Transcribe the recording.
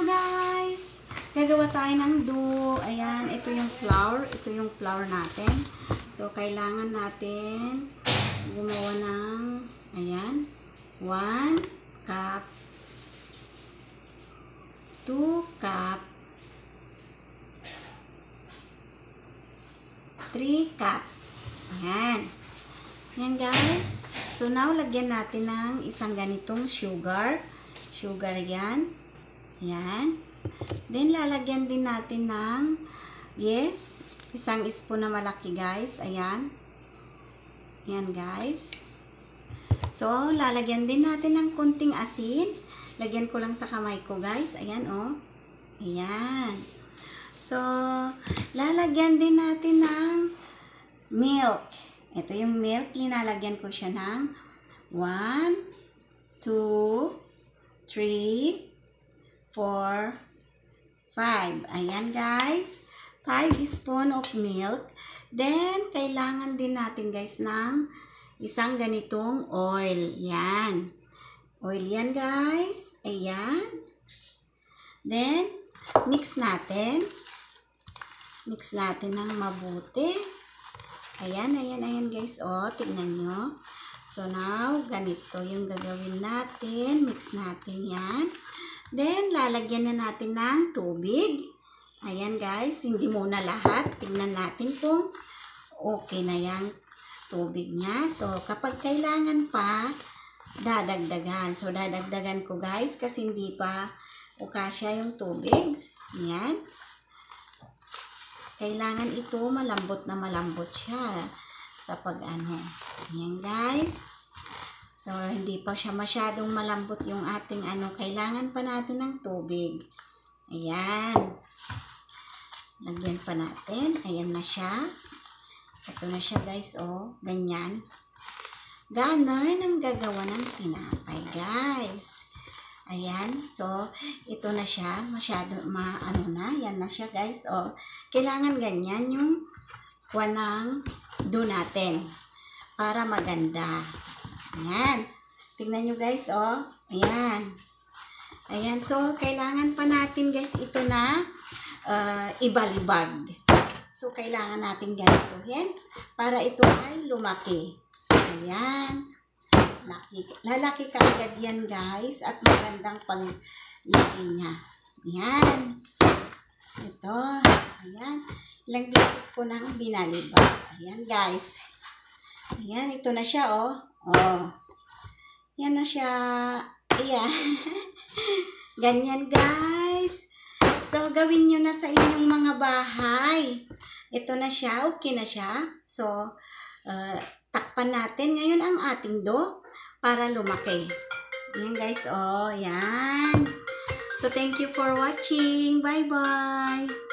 tayo guys. Gagawa tayo ng dough. Ayan, ito yung flour. Ito yung flour natin. So, kailangan natin gumawa ng, ayan, 1 cup, 2 cup, 3 cup. Ayan. Ayan guys. So, now, lagyan natin ng isang ganitong sugar. Sugar yan. Ayan. Then, lalagyan din natin ng, yes, isang spoon na malaki guys. Ayan. Ayan guys. So, lalagyan din natin ng kunting asin. Lagyan ko lang sa kamay ko guys. Ayan oh. Ayan. So, lalagyan din natin ng milk. Ito yung milk. Linalagyan ko siya ng 1, 2, 3, 4, 5. Ayan guys. 5 spoon of milk. Then, kailangan din natin guys ng isang ganitong oil. Yan. Oil yan guys. Ayan. Then, mix natin. Mix natin ng mabuti. Ayan, ayan, ayan guys. O, tignan nyo. So, now, ganito yung gagawin natin. Mix natin yan. Then, lalagyan na natin ng tubig. Ayan guys, hindi muna lahat. Tignan natin kung okay na yung tubig niya. So, kapag kailangan pa, dadagdagan. So, dadagdagan ko guys kasi hindi pa ukasya yung tubig. Ayan. Kailangan ito malambot na malambot siya sa pag-ano. Ayan guys. So, hindi pa siya masyadong malambot yung ating ano. Kailangan pa natin ng tubig. Ayan. Lagyan pa natin. Ayan na siya. Ito na siya guys. O, ganyan. Ganon ang gagawa ng tinapay guys. Ayan. So, ito na siya. Masyado, ano na. Yan na siya guys. O, kailangan ganyan yung ng dough natin. Para maganda. Ayan. Tignan nyo guys, oh. Ayan. Ayan. So, kailangan pa natin guys ito na ibalibag. So, kailangan natin ganituhin para ito ay lumaki. Ayan. Lalaki kaagad yan guys at magandang paglaki niya. Ayan. Ito. Ayan. Ilang beses ko nang binalibag. Ayan guys. Ayan. Ito na siya oh. Oh. Yan na siya. Ayan. Ganyan guys. So, gawin nyo na sa inyong mga bahay. Ito na siya. Okay na siya. So, takpan natin ngayon ang ating dough para lumaki. Ayan guys. Oh, yan. So, thank you for watching. Bye-bye.